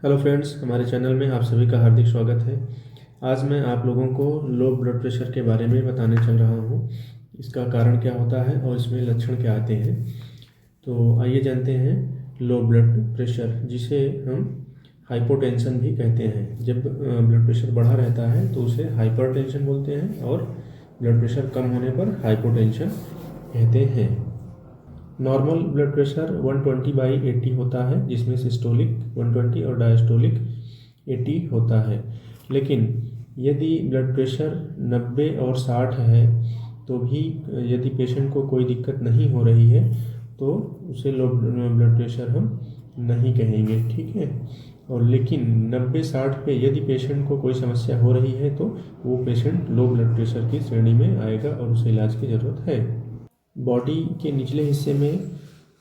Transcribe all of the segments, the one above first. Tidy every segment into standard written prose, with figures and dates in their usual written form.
Hello friends, हमारे channel में आप सभी का हार्दिक स्वागत है। आज मैं आप लोगों को लो ब्लड प्रेशर के बारे में बताने चल रहा हूँ। इसका कारण क्या होता है और इसमें लक्षण क्या आते हैं। तो आइए जानते हैं लो ब्लड प्रेशर, जिसे हम हाइपोटेंशन भी कहते हैं। जब ब्लड प्रेशर बढ़ा रहता है तो उसे हाइपरटेंशन बोलते हैं और ब्लड प्रेशर कम होने पर हाइपोटेंशन कहते हैं। नॉर्मल ब्लड प्रेशर 120/80 होता है, जिसमें सिस्टोलिक 120 और डायस्टोलिक 80 होता है। लेकिन यदि ब्लड प्रेशर 90 और 60 है तो भी यदि पेशेंट को कोई दिक्कत नहीं हो रही है तो उसे लो ब्लड प्रेशर हम नहीं कहेंगे, ठीक है। और लेकिन 90-60 पे यदि पेशेंट को कोई समस्या हो रही है तो वो पेशेंट लो ब्लड प्रेशर की श्रेणी में आएगा और उसे इलाज की ज़रूरत है। बॉडी के निचले हिस्से में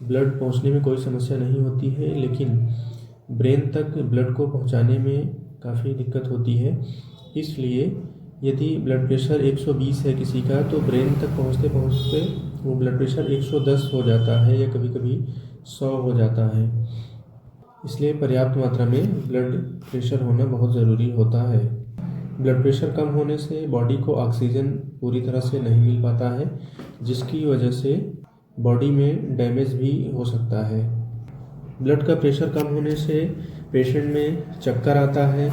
ब्लड पहुंचने में कोई समस्या नहीं होती है, लेकिन ब्रेन तक ब्लड को पहुंचाने में काफ़ी दिक्कत होती है। इसलिए यदि ब्लड प्रेशर 120 है किसी का तो ब्रेन तक पहुंचते पहुंचते वो ब्लड प्रेशर 110 हो जाता है या कभी कभी 100 हो जाता है। इसलिए पर्याप्त मात्रा में ब्लड प्रेशर होना बहुत ज़रूरी होता है। ब्लड प्रेशर कम होने से बॉडी को ऑक्सीजन पूरी तरह से नहीं मिल पाता है, जिसकी वजह से बॉडी में डैमेज भी हो सकता है। ब्लड का प्रेशर कम होने से पेशेंट में चक्कर आता है,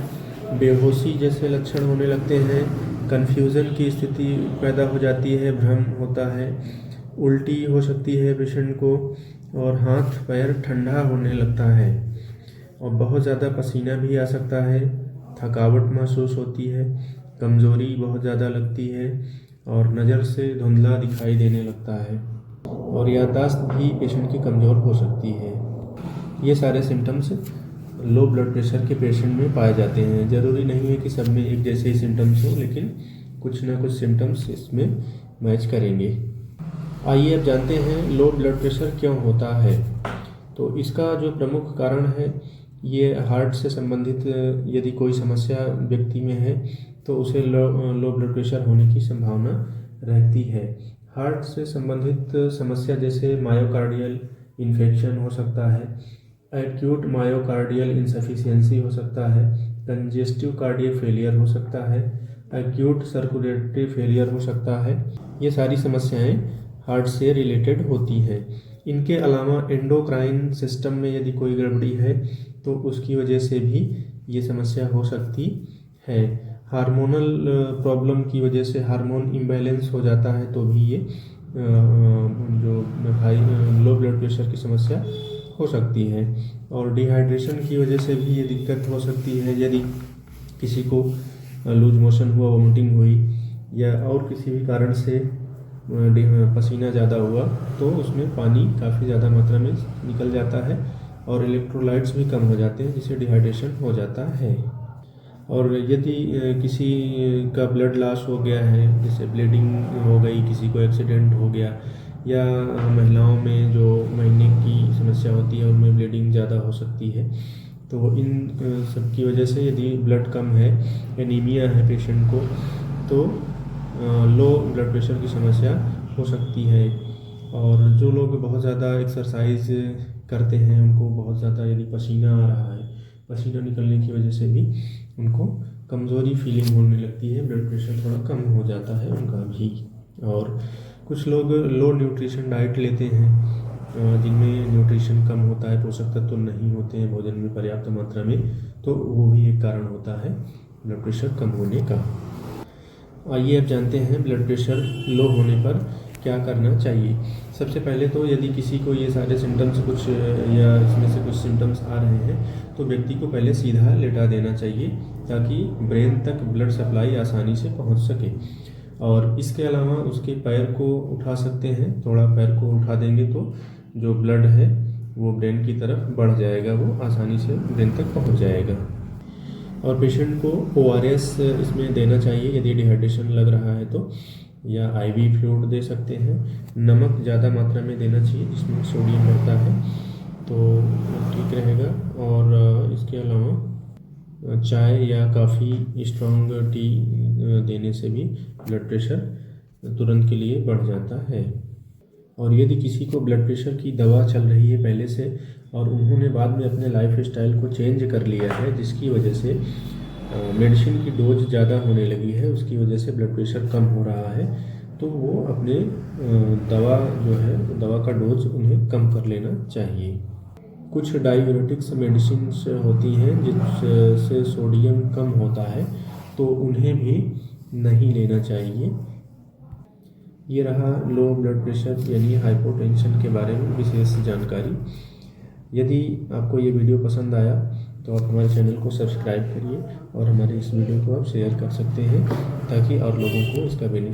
बेहोशी जैसे लक्षण होने लगते हैं, कन्फ्यूज़न की स्थिति पैदा हो जाती है, भ्रम होता है, उल्टी हो सकती है पेशेंट को और हाथ पैर ठंडा होने लगता है और बहुत ज़्यादा पसीना भी आ सकता है, थकावट महसूस होती है, कमज़ोरी बहुत ज़्यादा लगती है और नज़र से धुंधला दिखाई देने लगता है और याददाश्त भी पेशेंट की कमज़ोर हो सकती है। ये सारे सिम्टम्स लो ब्लड प्रेशर के पेशेंट में पाए जाते हैं। ज़रूरी नहीं है कि सब में एक जैसे ही सिम्टम्स हो, लेकिन कुछ ना कुछ सिम्टम्स इसमें मैच करेंगे। आइए अब जानते हैं लो ब्लड प्रेशर क्यों होता है। तो इसका जो प्रमुख कारण है ये हार्ट से संबंधित यदि कोई समस्या व्यक्ति में है तो उसे लो ब्लड प्रेशर होने की संभावना रहती है। हार्ट से संबंधित समस्या जैसे मायोकार्डियल इन्फेक्शन हो सकता है, एक्यूट मायोकार्डियल इंसफिशियंसी हो सकता है, कंजेस्टिव कार्डियक फेलियर हो सकता है, एक्यूट सर्कुलेटरी फेलियर हो सकता है। ये सारी समस्याएं हार्ट से रिलेटेड होती हैं। इनके अलावा एंडोक्राइन सिस्टम में यदि कोई गड़बड़ी है तो उसकी वजह से भी ये समस्या हो सकती है। हार्मोनल प्रॉब्लम की वजह से हार्मोन इम्बैलेंस हो जाता है तो भी ये जो हाई लो ब्लड प्रेशर की समस्या हो सकती है। और डिहाइड्रेशन की वजह से भी ये दिक्कत हो सकती है। यदि किसी को लूज मोशन हुआ, वोमिटिंग हुई या और किसी भी कारण से पसीना ज़्यादा हुआ तो उसमें पानी काफ़ी ज़्यादा मात्रा में निकल जाता है और इलेक्ट्रोलाइट्स भी कम हो जाते हैं, जिससे डिहाइड्रेशन हो जाता है। और यदि किसी का ब्लड लॉस हो गया है, जैसे ब्लीडिंग हो गई, किसी को एक्सीडेंट हो गया, या महिलाओं में जो महीने की समस्या होती है उनमें ब्लीडिंग ज़्यादा हो सकती है, तो इन सब की वजह से यदि ब्लड कम है, एनीमिया है पेशेंट को, तो लो ब्लड प्रेशर की समस्या हो सकती है। और जो लोग बहुत ज़्यादा एक्सरसाइज करते हैं, उनको बहुत ज़्यादा यदि पसीना आ रहा है, पसीना निकलने की वजह से भी उनको कमज़ोरी फीलिंग होने लगती है, ब्लड प्रेशर थोड़ा कम हो जाता है उनका भी। और कुछ लोग लो न्यूट्रिशन डाइट लेते हैं, जिनमें न्यूट्रिशन कम होता है, पोषक तत्व नहीं होते हैं भोजन में पर्याप्त मात्रा में, तो वो भी एक कारण होता है ब्लड प्रेशर कम होने का। आइए अब जानते हैं ब्लड प्रेशर लो होने पर क्या करना चाहिए। सबसे पहले तो यदि किसी को ये सारे सिम्टम्स कुछ या इसमें से कुछ सिम्टम्स आ रहे हैं तो व्यक्ति को पहले सीधा लेटा देना चाहिए, ताकि ब्रेन तक ब्लड सप्लाई आसानी से पहुंच सके। और इसके अलावा उसके पैर को उठा सकते हैं, थोड़ा पैर को उठा देंगे तो जो ब्लड है वो ब्रेन की तरफ बढ़ जाएगा, वो आसानी से ब्रेन तक पहुँच जाएगा। और पेशेंट को ORS इसमें देना चाहिए यदि डिहाइड्रेशन लग रहा है तो, या IV फ्लूइड दे सकते हैं। नमक ज़्यादा मात्रा में देना चाहिए, जिसमें सोडियम बढ़ता है, तो ठीक रहेगा। और इसके अलावा चाय या काफ़ी स्ट्रॉन्ग टी देने से भी ब्लड प्रेशर तुरंत के लिए बढ़ जाता है। और यदि किसी को ब्लड प्रेशर की दवा चल रही है पहले से और उन्होंने बाद में अपने लाइफ स्टाइल को चेंज कर लिया है, जिसकी वजह से मेडिसिन की डोज ज़्यादा होने लगी है, उसकी वजह से ब्लड प्रेशर कम हो रहा है, तो वो अपने दवा जो है दवा का डोज उन्हें कम कर लेना चाहिए। कुछ डायूरेटिक्स मेडिसिन्स होती हैं जिससे सोडियम कम होता है, तो उन्हें भी नहीं लेना चाहिए। ये रहा लो ब्लड प्रेशर यानी हाइपोटेंशन के बारे में विशेष जानकारी। यदि आपको ये वीडियो पसंद आया तो आप हमारे चैनल को सब्सक्राइब करिए और हमारे इस वीडियो को आप शेयर कर सकते हैं ताकि और लोगों को इसका बेनिफिट